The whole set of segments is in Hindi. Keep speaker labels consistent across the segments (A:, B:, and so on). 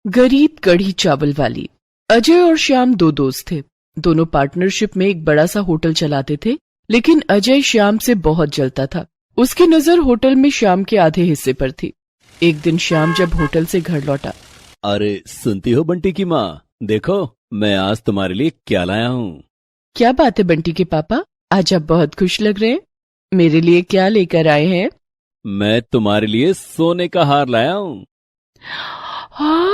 A: गरीब कढ़ी चावल वाली। अजय और श्याम दो दोस्त थे। दोनों पार्टनरशिप में एक बड़ा सा होटल चलाते थे, लेकिन अजय श्याम से बहुत जलता था। उसकी नजर होटल में श्याम के आधे हिस्से पर थी। एक दिन श्याम जब होटल से घर लौटा,
B: अरे सुनती हो बंटी की माँ, देखो मैं आज तुम्हारे लिए क्या लाया हूँ।
A: क्या बात है बंटी के पापा, आज आप बहुत खुश लग रहे हैं। मेरे लिए क्या लेकर आए हैं?
B: मैं तुम्हारे लिए सोने का हार लाया हूँ।
A: हाँ,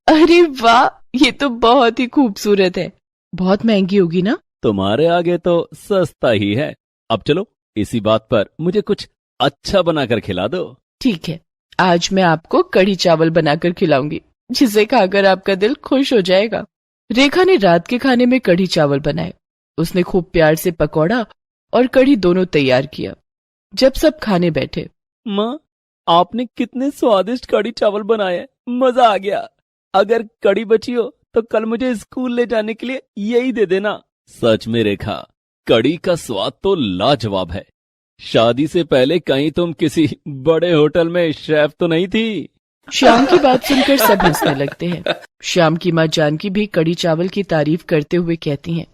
A: अरे वाह, ये तो बहुत ही खूबसूरत है। बहुत महंगी होगी ना?
B: तुम्हारे आगे तो सस्ता ही है। अब चलो इसी बात पर मुझे कुछ अच्छा बनाकर खिला दो।
A: ठीक है, आज मैं आपको कढ़ी चावल बनाकर खिलाऊंगी, जिसे खाकर आपका दिल खुश हो जाएगा। रेखा ने रात के खाने में कढ़ी चावल बनाए। उसने खूब प्यार से पकौड़ा और कढ़ी दोनों तैयार किया। जब सब खाने बैठे,
B: माँ, आपने कितने स्वादिष्ट कढ़ी चावल बनाए, मजा आ गया। अगर कढ़ी बची हो तो कल मुझे स्कूल ले जाने के लिए यही दे देना। सच में रेखा, कढ़ी का स्वाद तो लाजवाब है। शादी से पहले कहीं तुम किसी बड़े होटल में शेफ तो नहीं थी?
A: श्याम की बात सुनकर सब हंसने लगते हैं। श्याम की माँ जानकी भी कढ़ी चावल की तारीफ करते हुए कहती हैं,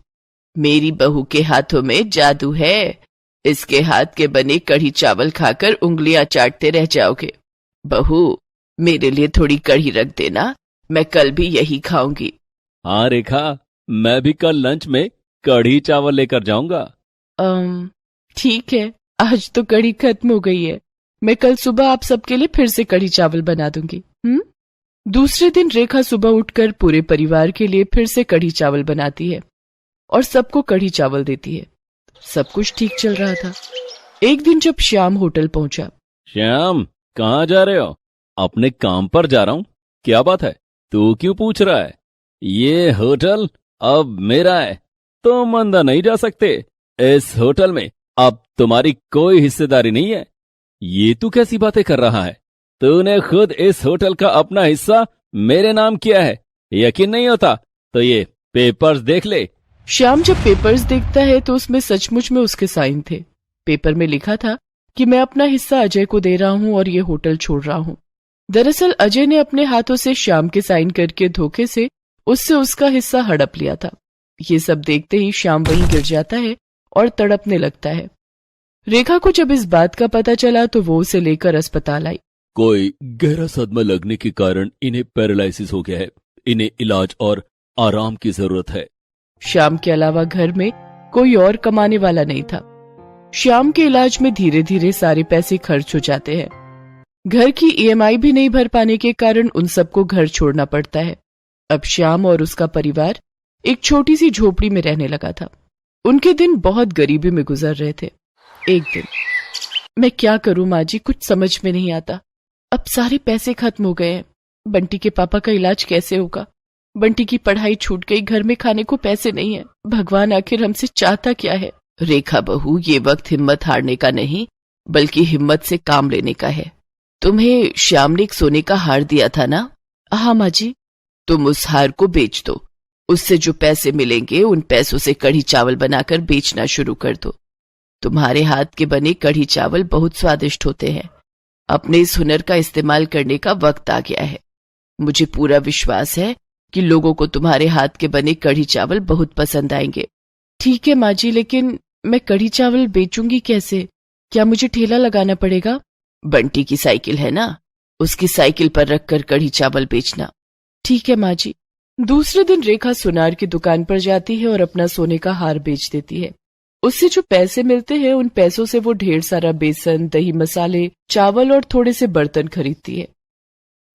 A: मेरी बहू के हाथों में जादू है। इसके हाथ के बने कढ़ी चावल खाकर उंगलियां चाटते रह जाओगे। बहू, मेरे लिए थोड़ी कढ़ी रख देना, मैं कल भी यही खाऊंगी।
B: हाँ रेखा, मैं भी कल लंच में कढ़ी चावल लेकर जाऊंगा।
A: ठीक है, आज तो कढ़ी खत्म हो गई है। मैं कल सुबह आप सबके लिए फिर से कढ़ी चावल बना दूंगी। दूसरे दिन रेखा सुबह उठकर पूरे परिवार के लिए फिर से कढ़ी चावल बनाती है और सबको कढ़ी चावल देती है। सब कुछ ठीक चल रहा था। एक दिन जब श्याम होटल पहुंचा,
B: श्याम, कहाँ जा रहे हो? अपने काम पर जा रहा हूँ। क्या बात है, तू क्यों पूछ रहा है? ये होटल अब मेरा है, तुम अंदर नहीं जा सकते। इस होटल में अब तुम्हारी कोई हिस्सेदारी नहीं है। ये तू कैसी बातें कर रहा है? तूने खुद इस होटल का अपना हिस्सा मेरे नाम किया है। यकीन नहीं होता तो ये पेपर्स देख ले।
A: श्याम जब पेपर्स देखता है तो उसमें सचमुच में उसके साइन थे। पेपर में लिखा था कि मैं अपना हिस्सा अजय को दे रहा हूँ और ये होटल छोड़ रहा हूँ। दरअसल अजय ने अपने हाथों से श्याम के साइन करके धोखे से उससे उसका हिस्सा हड़प लिया था। ये सब देखते ही श्याम वहीं गिर जाता है और तड़पने लगता है। रेखा को जब इस बात का पता चला तो वो उसे लेकर अस्पताल आई।
B: कोई गहरा सदमा लगने के कारण इन्हें पैरालिसिस हो गया है। इन्हें इलाज और आराम की जरूरत है।
A: श्याम के अलावा घर में कोई और कमाने वाला नहीं था। श्याम के इलाज में धीरे धीरे सारे पैसे खर्च हो जाते हैं। घर की ईएमआई भी नहीं भर पाने के कारण उन सबको घर छोड़ना पड़ता है। अब श्याम और उसका परिवार एक छोटी सी झोपड़ी में रहने लगा था। उनके दिन बहुत गरीबी में गुजर रहे थे। एक दिन, मैं क्या करूं माँ जी, कुछ समझ में नहीं आता। अब सारे पैसे खत्म हो गए हैं। बंटी के पापा का इलाज कैसे होगा? बंटी की पढ़ाई छूट गई, घर में खाने को पैसे नहीं है। भगवान आखिर हमसे चाहता क्या है? रेखा बहू, ये वक्त हिम्मत हारने का नहीं बल्कि हिम्मत से काम लेने का है। तुम्हें श्याम ने एक सोने का हार दिया था ना? हाँ माँ जी। तुम उस हार को बेच दो। उससे जो पैसे मिलेंगे उन पैसों से कढ़ी चावल बनाकर बेचना शुरू कर दो। तुम्हारे हाथ के बने कढ़ी चावल बहुत स्वादिष्ट होते हैं। अपने इस हुनर का इस्तेमाल करने का वक्त आ गया है। मुझे पूरा विश्वास है कि लोगों को तुम्हारे हाथ के बने कढ़ी चावल बहुत पसंद आएंगे। ठीक है माँ जी, लेकिन मैं कढ़ी चावल बेचूंगी कैसे? क्या मुझे ठेला लगाना पड़ेगा? बंटी की साइकिल है ना, उसकी साइकिल पर रखकर कढ़ी चावल बेचना। ठीक है माँ जी। दूसरे दिन रेखा सुनार की दुकान पर जाती है और अपना सोने का हार बेच देती है। उससे जो पैसे मिलते हैं उन पैसों से वो ढेर सारा बेसन, दही, मसाले, चावल और थोड़े से बर्तन खरीदती है।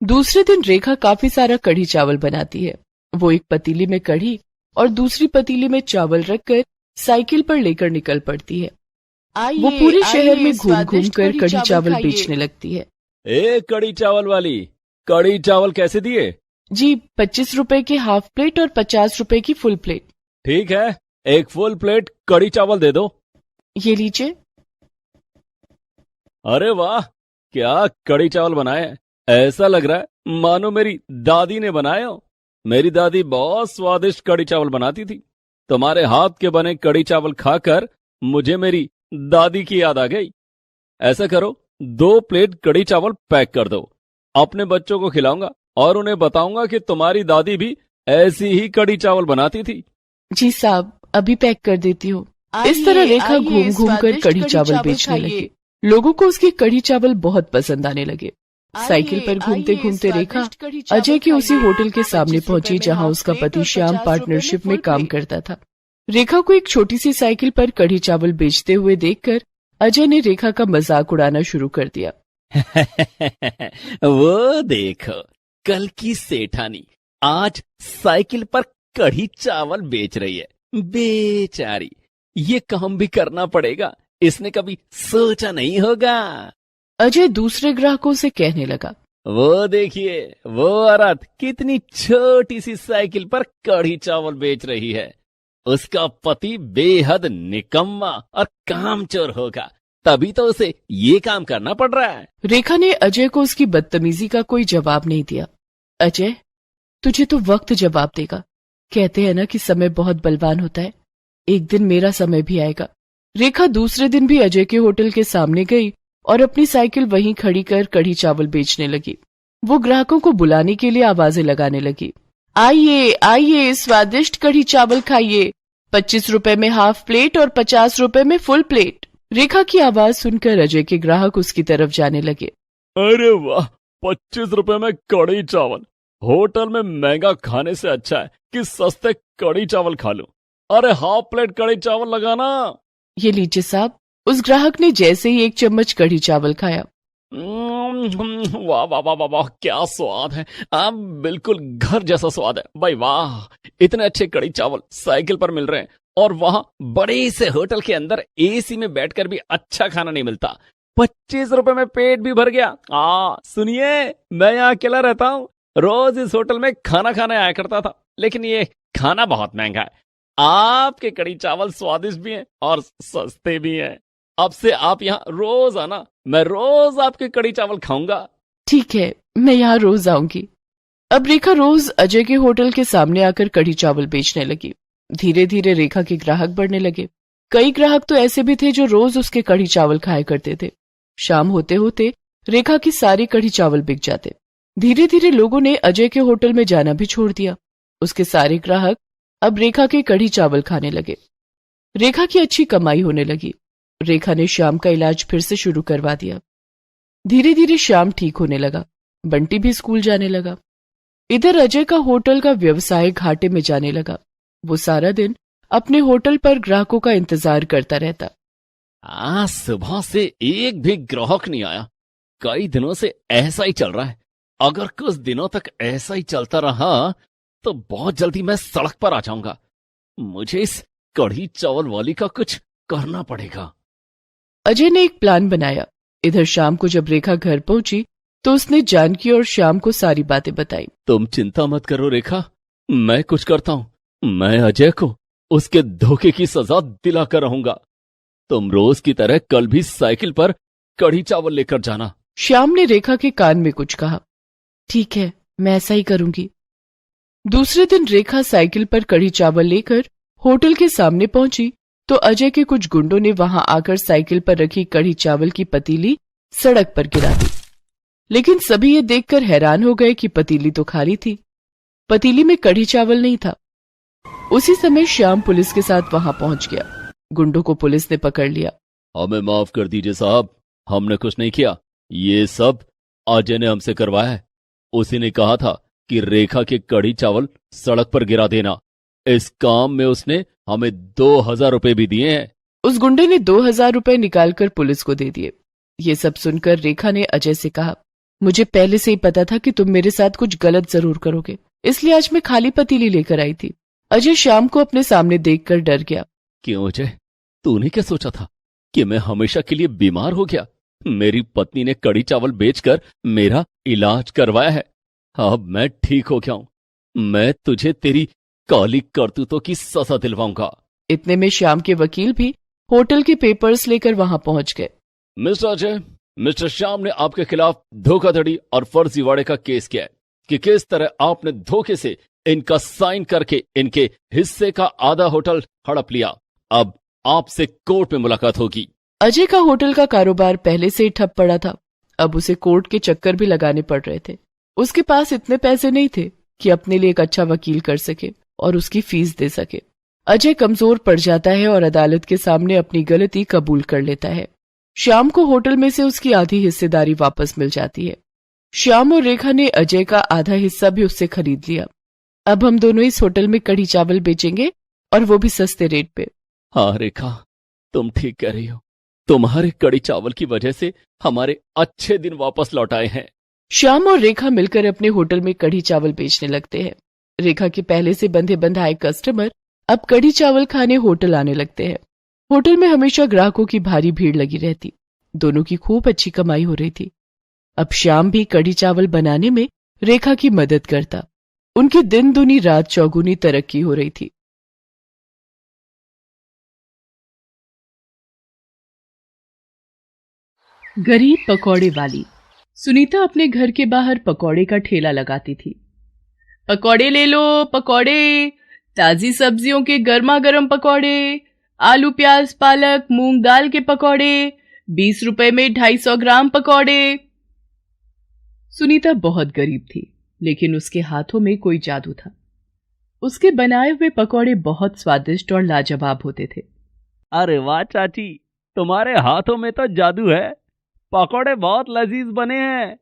A: दूसरे दिन रेखा काफी सारा कढ़ी चावल बनाती है। वो एक पतीली में कढ़ी और दूसरी पतीली में चावल रखकर साइकिल पर लेकर निकल पड़ती है। वो पूरे शहर में घूम घूम कर कढ़ी चावल बेचने लगती है।
B: ए कढ़ी चावल वाली, कढ़ी चावल कैसे दिए?
A: जी, 25 रुपए के हाफ प्लेट और 50 रुपए की फुल प्लेट।
B: ठीक है, एक फुल प्लेट कढ़ी चावल दे दो।
A: ये लीजिए।
B: अरे वाह, क्या कढ़ी चावल बनाए। ऐसा लग रहा है मानो मेरी दादी ने बनाए हो। मेरी दादी बहुत स्वादिष्ट कढ़ी चावल बनाती थी। तुम्हारे हाथ के बने कढ़ी चावल खाकर मुझे मेरी दादी की याद आ गई। ऐसा करो, 2 प्लेट कढ़ी चावल पैक कर दो। अपने बच्चों को खिलाऊंगा, और उन्हें बताऊंगा कि तुम्हारी दादी भी ऐसी ही कढ़ी चावल बनाती थी।
A: जी साहब, अभी पैक कर देती हूँ। इस तरह रेखा घूम घूम कर कढ़ी चावल बेचने लगी। लोगों को उसकी कढ़ी चावल बहुत पसंद आने लगे। साइकिल पर घूमते घूमते रेखा अजय के उसी होटल के सामने पहुंची जहां उसका पति श्याम पार्टनरशिप में काम करता था। रेखा को एक छोटी सी साइकिल पर कढ़ी चावल बेचते हुए देखकर अजय ने रेखा का मजाक उड़ाना शुरू कर दिया।
B: वो देखो, कल की सेठानी आज साइकिल पर कढ़ी चावल बेच रही है। बेचारी, ये काम भी करना पड़ेगा, इसने कभी सोचा नहीं होगा।
A: अजय दूसरे ग्राहकों से कहने लगा,
B: वो देखिए, वो औरत कितनी छोटी सी साइकिल पर कढ़ी चावल बेच रही है। उसका पति बेहद निकम्मा और कामचोर होगा, तभी तो उसे ये काम करना पड़ रहा है।
A: रेखा ने अजय को उसकी बदतमीजी का कोई जवाब नहीं दिया। अजय, तुझे तो वक्त जवाब देगा। कहते हैं ना कि समय बहुत बलवान होता है, एक दिन मेरा समय भी आएगा। रेखा दूसरे दिन भी अजय के होटल के सामने गई और अपनी साइकिल वहीं खड़ी कर कढ़ी चावल बेचने लगी। वो ग्राहकों को बुलाने के लिए आवाजें लगाने लगी। आइए आइए, स्वादिष्ट कढ़ी चावल खाइए, 25 रुपए में हाफ प्लेट और 50 रुपए में फुल प्लेट। रेखा की आवाज सुनकर अजय के ग्राहक उसकी तरफ जाने लगे।
B: अरे वाह, 25 रुपए में कढ़ी चावल। होटल में महंगा खाने से अच्छा है कि सस्ते कढ़ी चावल खा लूं। अरे हाफ प्लेट कढ़ी चावल लगाना।
A: ये लीजिए साहब। उस ग्राहक ने जैसे ही एक चम्मच कढ़ी चावल खाया,
B: वाह वाह वाह वाह वाह, क्या स्वाद है। अब बिल्कुल घर जैसा स्वाद है भाई, वाह। इतने अच्छे कढ़ी चावल साइकिल पर मिल रहे हैं और वहां बड़े से होटल के अंदर एसी में बैठकर भी अच्छा खाना नहीं मिलता। 25 रुपए में पेट भी भर गया। सुनिए, मैं यहाँ अकेला रहता हूँ, रोज इस होटल में खाना खाने आया करता था, लेकिन ये खाना बहुत महंगा है। आपके कढ़ी चावल स्वादिष्ट भी हैं और सस्ते भी हैं। अब से आप यहाँ रोज आना, मैं रोज आपके कढ़ी चावल खाऊंगा।
A: ठीक है, मैं यहाँ रोज आऊंगी। अब रेखा रोज अजय के होटल के सामने आकर कढ़ी चावल बेचने लगी। धीरे धीरे रेखा के ग्राहक बढ़ने लगे। कई ग्राहक तो ऐसे भी थे जो रोज उसके कढ़ी चावल खाया करते थे। शाम होते होते रेखा की सारी कढ़ी चावल बिक जाते। धीरे धीरे लोगों ने अजय के होटल में जाना भी छोड़ दिया। उसके सारे ग्राहक अब रेखा के कढ़ी चावल खाने लगे। रेखा की अच्छी कमाई होने लगी। रेखा ने श्याम का इलाज फिर से शुरू करवा दिया। धीरे धीरे श्याम ठीक होने लगा। बंटी भी स्कूल जाने लगा। इधर अजय का होटल का व्यवसाय घाटे में जाने लगा। वो सारा दिन अपने होटल पर ग्राहकों का इंतजार करता रहता।
B: आज सुबह से एक भी ग्राहक नहीं आया। कई दिनों से ऐसा ही चल रहा है। अगर कुछ दिनों तक ऐसा ही चलता रहा तो बहुत जल्दी मैं सड़क पर आ जाऊंगा। मुझे इस कढ़ी चावल वाली का कुछ करना पड़ेगा।
A: अजय ने एक प्लान बनाया। इधर शाम को जब रेखा घर पहुंची तो उसने जानकी और श्याम को सारी बातें बताई।
B: तुम चिंता मत करो रेखा, मैं कुछ करता हूं। मैं अजय को उसके धोखे की सजा दिलाकर रहूंगा। तुम रोज की तरह कल भी साइकिल पर कढ़ी चावल लेकर जाना।
A: श्याम ने रेखा के कान में कुछ कहा। ठीक है, मैं ऐसा ही करूंगी। दूसरे दिन रेखा साइकिल पर कढ़ी चावल लेकर होटल के सामने पहुंची तो अजय के कुछ गुंडों ने वहां आकर साइकिल पर रखी कढ़ी चावल की पतीली सड़क पर गिरा दी। लेकिन सभी ये देखकर हैरान हो गए कि पतीली तो खाली थी। पतीली में कढ़ी चावल नहीं था। उसी समय श्याम पुलिस के साथ वहां पहुंच गया। गुंडों को पुलिस ने पकड़ लिया।
B: हमें माफ कर दीजिए साहब, हमने कुछ नहीं किया। ये सब अजय ने हमसे करवाया है। उसी ने कहा था कि रेखा के कढ़ी चावल सड़क पर गिरा देना। इस काम में उसने हमें 2000 रुपए भी दिए हैं।
A: उस गुंडे ने 2000 रुपए निकालकर पुलिस को दे दिए। ये सब सुनकर रेखा ने अजय से कहा, मुझे पहले से ही पता था कि तुम मेरे साथ कुछ गलत जरूर करोगे, इसलिए आज मैं खाली पतीली लेकर आई थी। अजय श्याम को अपने सामने देखकर डर गया।
B: क्यों अजय, तूने क्या सोचा था कि मैं हमेशा के लिए बीमार हो गया? मेरी पत्नी ने कढ़ी चावल बेचकर मेरा इलाज करवाया है। अब मैं ठीक हो गया हूं। मैं तुझे तेरी काली करतूतों की सजा दिलवाऊंगा।
A: इतने में श्याम के वकील भी होटल के पेपर्स लेकर वहां पहुंच गए।
B: मिस्टर अजय, मिस्टर श्याम ने आपके खिलाफ धोखाधड़ी और फर्जीवाड़े का केस किया है कि किस तरह आपने धोखे से इनका साइन करके इनके हिस्से का आधा होटल हड़प लिया। अब आपसे कोर्ट में मुलाकात होगी।
A: अजय का होटल का कारोबार पहले से ही ठप पड़ा था। अब उसे कोर्ट के चक्कर भी लगाने पड़ रहे थे। उसके पास इतने पैसे नहीं थे कि अपने लिए एक अच्छा वकील कर सके और उसकी फीस दे सके। अजय कमजोर पड़ जाता है और अदालत के सामने अपनी गलती कबूल कर लेता है। श्याम को होटल में से उसकी आधी हिस्सेदारी वापस मिल जाती है। श्याम और रेखा ने अजय का आधा हिस्सा भी उससे खरीद लिया। अब हम दोनों इस होटल में कढ़ी चावल बेचेंगे और वो भी सस्ते रेट पे।
B: हाँ रेखा, तुम ठीक कह रही हो। तुम्हारे कड़ी चावल की वजह से हमारे अच्छे दिन वापस लौट आए हैं।
A: श्याम और रेखा मिलकर अपने होटल में कढ़ी चावल बेचने लगते हैं। रेखा के पहले से बंधे बंधाए कस्टमर अब कढ़ी चावल खाने होटल आने लगते हैं। होटल में हमेशा ग्राहकों की भारी भीड़ लगी रहती। दोनों की खूब अच्छी कमाई हो रही थी। अब श्याम भी कढ़ी चावल बनाने में रेखा की मदद करता। उनकी दिन दुनी रात चौगुनी तरक्की हो रही थी। गरीब पकौड़े वाली। सुनीता अपने घर के बाहर पकौड़े का ठेला लगाती थी। पकौड़े ले लो पकौड़े, ताजी सब्जियों के गर्मा गर्म पकौड़े, आलू प्याज पालक मूंग दाल के पकौड़े, 20 रुपए में 250 ग्राम पकौड़े। सुनीता बहुत गरीब थी, लेकिन उसके हाथों में कोई जादू था। उसके बनाए हुए पकौड़े बहुत स्वादिष्ट और लाजवाब होते थे।
B: अरे वाह चाची, तुम्हारे हाथों में तो जादू है। पकौड़े बहुत लजीज बने हैं।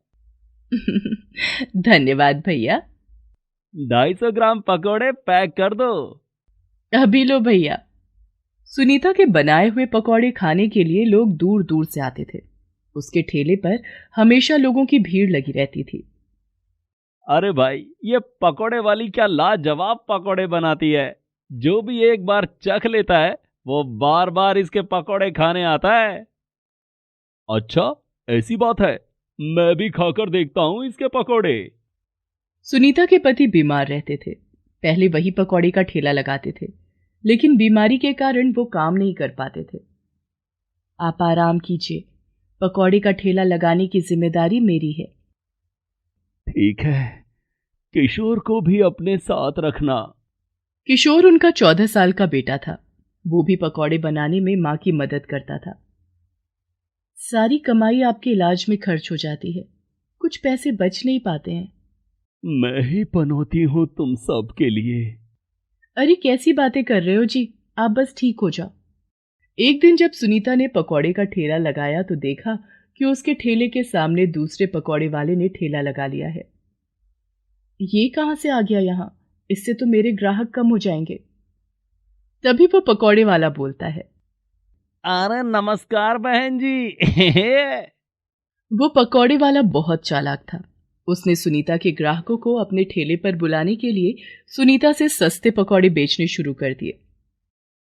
A: धन्यवाद भैया।
B: 250 ग्राम पकौड़े पैक कर दो।
A: अभी लो भैया। सुनीता के बनाए हुए पकौड़े खाने के लिए लोग दूर दूर से आते थे। उसके ठेले पर हमेशा लोगों की भीड़ लगी रहती थी।
B: अरे भाई, ये पकौड़े वाली क्या लाजवाब पकौड़े बनाती है। जो भी एक बार चख लेता है वो बार बार इसके पकौड़े खाने आता है। अच्छा, ऐसी बात है। मैं भी खाकर देखता हूँ इसके पकौड़े।
A: सुनीता के पति बीमार रहते थे। पहले वही पकौड़े का ठेला लगाते थे, लेकिन बीमारी के कारण वो काम नहीं कर पाते थे। आप आराम कीजिए, पकौड़े का ठेला लगाने की जिम्मेदारी मेरी है।
B: ठीक है, किशोर को भी अपने साथ रखना।
A: किशोर उनका 14 साल का बेटा था। वो भी पकौड़े बनाने में मां की मदद करता था। सारी कमाई आपके इलाज में खर्च हो जाती है, कुछ पैसे बच नहीं पाते हैं।
B: मैं ही पनौती हूँ तुम सब के लिए।
A: अरे कैसी बातें कर रहे हो जी, आप बस ठीक हो जाओ। एक दिन जब सुनीता ने पकौड़े का ठेला लगाया तो देखा कि उसके ठेले के सामने दूसरे पकौड़े वाले ने ठेला लगा लिया है। ये कहां से आ गया यहां? इससे तो मेरे ग्राहक कम हो जाएंगे। तभी वो पकौड़े वाला बोलता है,
B: अरे नमस्कार बहन जी।
A: वो पकौड़े वाला बहुत चालाक था। उसने सुनीता के ग्राहकों को अपने ठेले पर बुलाने के लिए सुनीता से सस्ते पकौड़े बेचने शुरू कर दिए।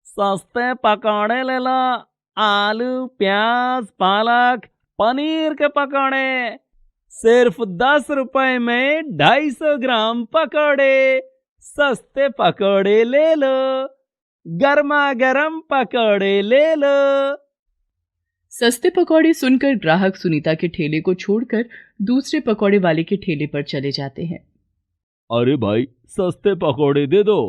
B: सस्ते पकौड़े ले लो, आलू प्याज पालक पनीर के पकौड़े, सिर्फ 10 रुपए में 250 ग्राम पकौड़े। सस्ते पकौड़े ले लो, गर्मा गर्म पकौड़े ले लो।
A: सस्ते पकौड़े सुनकर ग्राहक सुनीता के ठेले को छोड़कर दूसरे पकौड़े वाले के ठेले पर चले जाते हैं।
B: अरे भाई, सस्ते पकौड़े दे दो।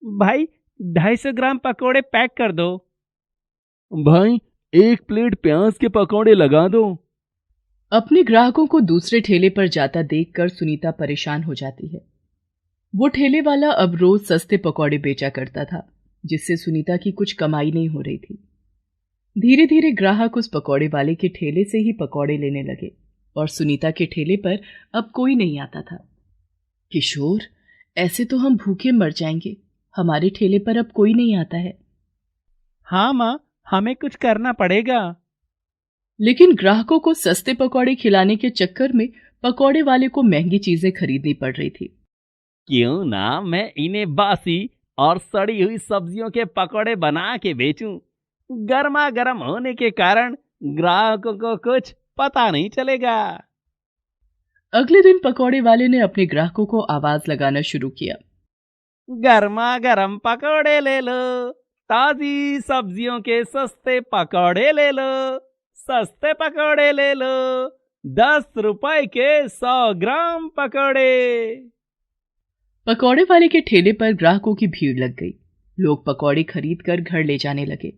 B: भाई 250 ग्राम पकौड़े पैक कर दो। भाई 1 प्लेट प्याज के पकौड़े लगा दो।
A: अपने ग्राहकों को दूसरे ठेले पर जाता देखकर सुनीता परेशान हो जाती है। वो ठेले वाला अब रोज सस्ते पकौड़े बेचा करता था, जिससे सुनीता की कुछ कमाई नहीं हो रही थी। धीरे धीरे ग्राहक उस पकौड़े वाले के ठेले से ही पकौड़े लेने लगे और सुनीता के ठेले पर अब कोई नहीं आता था। किशोर, ऐसे तो हम भूखे मर जाएंगे। हमारे ठेले पर अब कोई नहीं आता है।
B: हाँ माँ, हमें कुछ करना पड़ेगा।
A: लेकिन ग्राहकों को सस्ते पकौड़े खिलाने के चक्कर में पकौड़े वाले को महंगी चीजें खरीदनी पड़ रही थी।
B: क्यों ना मैं इन्हें बासी और सड़ी हुई सब्जियों के पकौड़े बना के बेचूं। गर्मा गर्म होने के कारण ग्राहकों को कुछ पता नहीं चलेगा।
A: अगले दिन पकौड़े वाले ने अपने ग्राहकों को आवाज लगाना शुरू किया,
B: गर्मा गर्म पकौड़े ले लो, ताजी सब्जियों के सस्ते पकौड़े ले लो, सस्ते पकौड़े ले लो, 10 रुपए के 100 ग्राम पकौड़े।
A: पकौड़े वाले के ठेले पर ग्राहकों की भीड़ लग गई। लोग पकौड़े खरीद कर घर ले जाने लगे।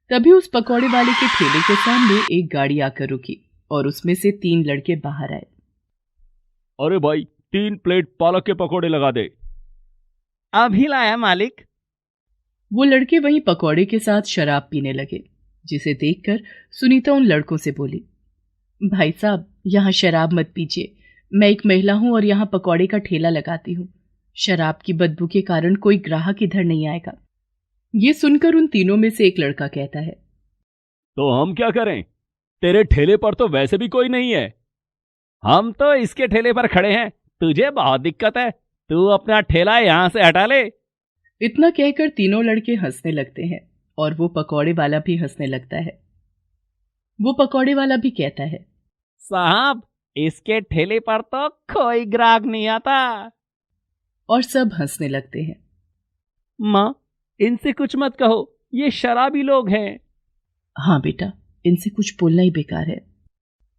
A: तभी उस पकौड़े वाले के ठेले के सामने एक गाड़ी आकर रुकी और उसमें से 3 लड़के बाहर आए।
B: अरे भाई 3 प्लेट पालक के पकोड़े लगा दे।
C: अभी लाया मालिक।
A: वो लड़के वहीं पकौड़े के साथ शराब पीने लगे, जिसे देखकर सुनीता उन लड़कों से बोली, भाई साहब यहाँ शराब मत पीजिए, मैं एक महिला हूं और यहाँ पकौड़े का ठेला लगाती हूँ। शराब की बदबू के कारण कोई ग्राहक इधर नहीं आएगा। ये सुनकर उन तीनों में से एक लड़का कहता है,
B: तो हम क्या करें? तेरे ठेले पर तो वैसे भी कोई नहीं है। हम तो इसके ठेले पर खड़े हैं, तुझे बहुत दिक्कत है, तू अपना ठेला यहां से हटा ले।
A: इतना कहकर तीनों लड़के हंसने लगते हैं और वो पकौड़े वाला भी हंसने लगता है। वो पकौड़े वाला भी कहता है,
C: साहब इसके ठेले पर तो कोई ग्राहक नहीं आता।
A: और सब हंसने लगते हैं।
C: माँ, इनसे कुछ मत कहो, ये शराबी लोग हैं।
A: हाँ बेटा, इनसे कुछ बोलना ही बेकार है।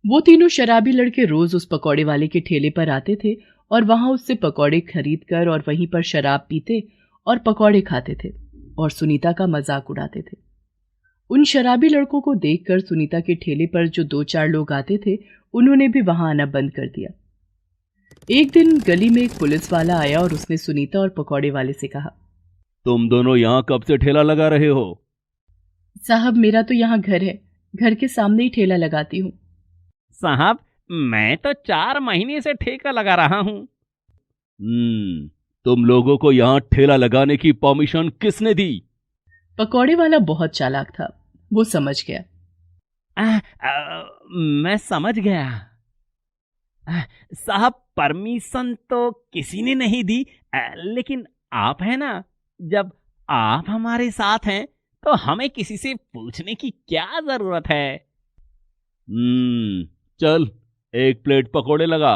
A: वो तीनों शराबी लड़के रोज उस पकौड़े वाले के ठेले पर आते थे और वहां उससे पकौड़े खरीद कर और वहीं पर शराब पीते और पकौड़े खाते थे और सुनीता का मजाक उड़ाते थे। उन शराबी लड़कों को देखकर सुनीता के ठेले पर जो 2-4 लोग आते थे, उन्होंने भी वहां आना बंद कर दिया। एक दिन गली में एक पुलिस वाला आया और उसने सुनीता और पकौड़े वाले से कहा,
B: तुम दोनों यहाँ कब से ठेला लगा रहे हो?
A: साहब मेरा तो यहाँ घर है, घर के सामने ही ठेला लगाती हूँ।
C: साहब मैं तो 4 महीने से ठेका लगा रहा हूँ।
B: तुम लोगों को यहाँ ठेला लगाने की परमिशन किसने दी?
A: पकौड़े वाला बहुत चालाक था, वो समझ गया।
C: मैं समझ गया। साहब परमिशन तो किसी ने नहीं दी, लेकिन आप हैं ना, जब आप हमारे साथ हैं तो हमें किसी से पूछने की क्या जरूरत है।
B: चल 1 प्लेट पकोड़े लगा।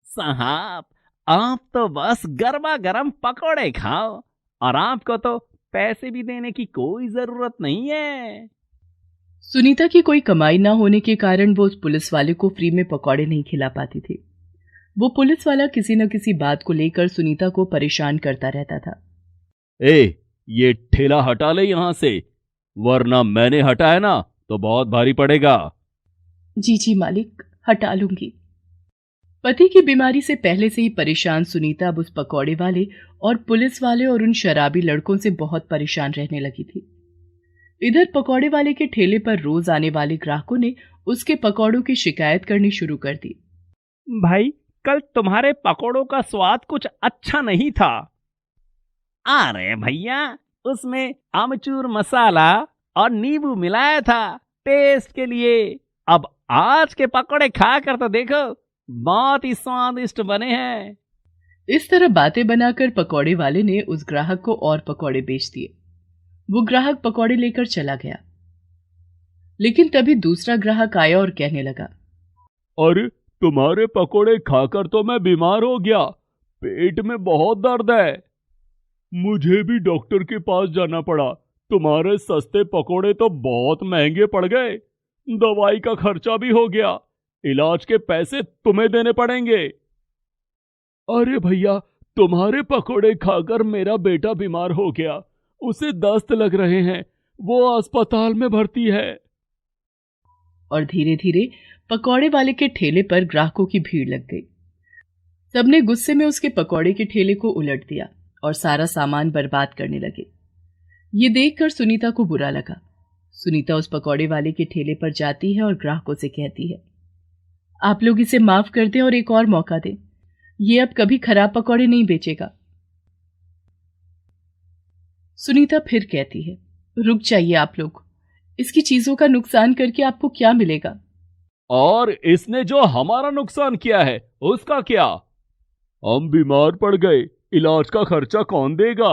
C: साहब आप तो बस गरमा गरम पकोड़े खाओ और आपको तो पैसे भी देने की कोई जरूरत नहीं है।
A: सुनीता की कोई कमाई ना होने के कारण वो उस पुलिस वाले को फ्री में पकौड़े नहीं खिला पाती थी। वो पुलिस वाला किसी न किसी बात को लेकर सुनीता को परेशान करता रहता था।
B: ये ठेला हटा ले यहां से, वरना मैंने हटाया ना तो बहुत भारी पड़ेगा।
A: जी जी मालिक, हटा लूंगी। पति की बीमारी से पहले से ही परेशान सुनीता अब उस पकौड़े वाले और पुलिस वाले और उन शराबी लड़कों से बहुत परेशान रहने लगी थी। इधर पकौड़े वाले के ठेले पर रोज आने वाले ग्राहकों ने उसके पकौड़ों की शिकायत करनी शुरू कर दी।
C: भाई कल तुम्हारे पकौड़ों का स्वाद कुछ अच्छा नहीं था। अरे भैया उसमें आमचूर मसाला और नींबू मिलाया था टेस्ट के लिए। अब आज के पकौड़े खा कर तो देखो, बहुत ही स्वादिष्ट बने हैं।
A: इस तरह बातें बनाकर पकौड़े वाले ने उस ग्राहक को और पकौड़े बेच दिए। वो ग्राहक पकौड़े लेकर चला गया, लेकिन तभी दूसरा ग्राहक आया और कहने लगा,
B: अरे तुम्हारे पकोड़े खाकर तो मैं बीमार हो गया, पेट में बहुत दर्द है। मुझे भी डॉक्टर के पास जाना पड़ा, तुम्हारे सस्ते पकोड़े तो बहुत महंगे पड़ गए, दवाई का खर्चा भी हो गया, इलाज के पैसे तुम्हें देने पड़ेंगे। अरे भैया तुम्हारे पकोड़े खाकर मेरा बेटा बीमार हो गया, उसे दस्त लग रहे हैं, वो अस्पताल में भर्ती है।
A: और धीरे धीरे पकौड़े वाले के ठेले पर ग्राहकों की भीड़ लग गई। सबने गुस्से में उसके पकौड़े के ठेले को उलट दिया और सारा सामान बर्बाद करने लगे। ये देखकर सुनीता को बुरा लगा। सुनीता उस पकौड़े वाले के ठेले पर जाती है और ग्राहकों से कहती है, आप लोग इसे माफ कर दें और एक और मौका दें, ये अब कभी खराब पकौड़े नहीं बेचेगा। सुनीता फिर कहती है, रुक जाइए आप लोग, इसकी चीजों का नुकसान करके आपको क्या मिलेगा?
B: और इसने जो हमारा नुकसान किया है उसका क्या? हम बीमार पड़ गए, इलाज का खर्चा कौन देगा?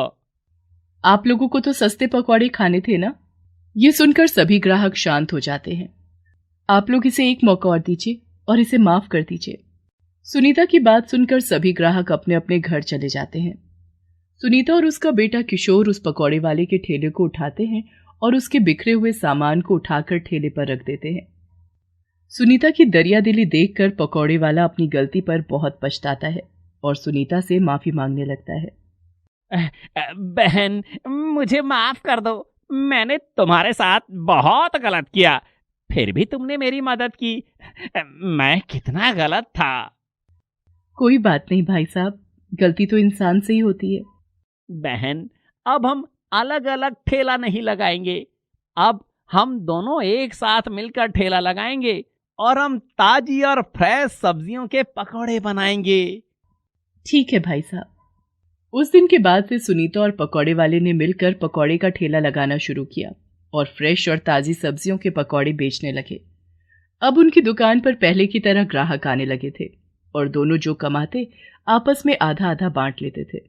A: आप लोगों को तो सस्ते पकौड़े खाने थे ना। ये सुनकर सभी ग्राहक शांत हो जाते हैं। आप लोग इसे एक मौका और दीजिए और इसे माफ कर दीजिए। सुनीता की बात सुनकर सभी ग्राहक अपने अपने घर चले जाते हैं। सुनीता और उसका बेटा किशोर उस पकौड़े वाले के ठेले को उठाते हैं और उसके बिखरे हुए सामान को उठाकर ठेले पर रख देते हैं। सुनीता की दरियादिली देखकर पकौड़े वाला अपनी गलती पर बहुत पछताता है और सुनीता से माफी मांगने लगता है।
C: बहन मुझे माफ कर दो, मैंने तुम्हारे साथ बहुत गलत किया, फिर भी तुमने मेरी मदद की। मैं कितना गलत था।
A: कोई बात नहीं भाई साहब, गलती तो इंसान से ही होती है।
C: बहन, अब हम अलग अलग ठेला नहीं लगाएंगे। अब हम दोनों एक साथ मिलकर ठेला लगाएंगे और हम ताजी और फ्रेश सब्जियों के पकौड़े बनाएंगे।
A: ठीक है भाई साहब। उस दिन के बाद से सुनीता और पकौड़े वाले ने मिलकर पकौड़े का ठेला लगाना शुरू किया और फ्रेश और ताजी सब्जियों के पकौड़े बेचने लगे। अब उनकी दुकान पर पहले की तरह ग्राहक आने लगे थे और दोनों जो कमाते आपस में आधा आधा बांट लेते थे।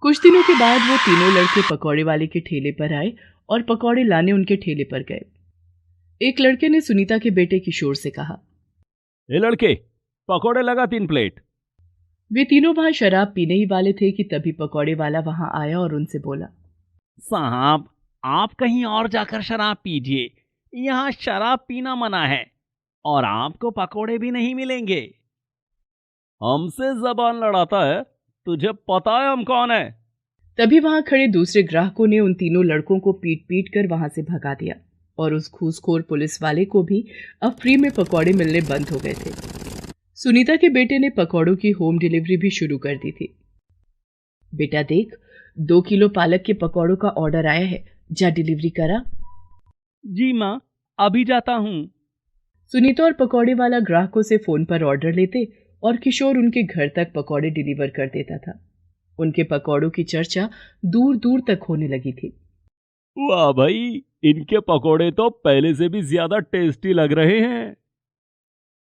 A: कुछ दिनों के बाद वो तीनों लड़के पकौड़े वाले के ठेले पर आए और पकौड़े लाने उनके ठेले पर गए। एक लड़के ने सुनीता के बेटे किशोर से कहा,
C: ए लड़के, पकौड़े लगा 3 प्लेट।
A: वे तीनों वहां शराब पीने ही वाले थे कि तभी पकौड़े वाला वहां आया और उनसे बोला,
C: साहब, आप कहीं और जाकर शराब पीजिए, यहाँ शराब पीना मना है और आपको पकौड़े भी नहीं मिलेंगे। हमसे जबान लड़ाता है? तुझे पता है हम कौन है?
A: तभी वहां खड़े दूसरे ग्राहकों ने उन तीनों लड़कों को पीट पीट कर वहां से भगा दिया और उस घूसखोर पुलिस वाले को भी अब फ्री में पकौड़े मिलने बंद हो गए थे। सुनीता के बेटे ने पकौड़ों की होम डिलीवरी भी शुरू कर दी थी। बेटा देख, 2 किलो पालक के पकौड़ों का ऑर्डर आया है, जा डिलीवरी करा।
C: जी माँ, अभी जाता हूँ।
A: सुनीता और पकौड़े वाला ग्राहकों से फोन पर ऑर्डर लेते और किशोर उनके घर तक पकौड़े डिलीवर कर देता था। उनके पकौड़ों की चर्चा दूर दूर तक होने लगी थी।
C: वाह भाई, इनके पकोड़े तो पहले से भी ज्यादा टेस्टी लग रहे हैं।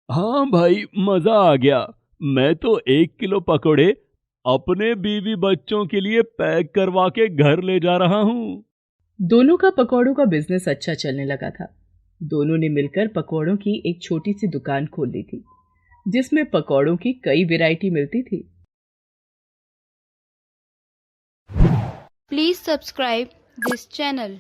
C: हाँ भाई, मजा आ गया। मैं तो 1 किलो पकोड़े अपने बीवी बच्चों के लिए पैक करवा के घर ले जा रहा हूँ।
A: दोनों का पकौड़ों का बिजनेस अच्छा चलने लगा था। दोनों ने मिलकर पकौड़ों की एक छोटी सी दुकान खोल ली थी, जिसमें पकौड़ों की कई वैरायटी मिलती थी।
D: Please subscribe this channel.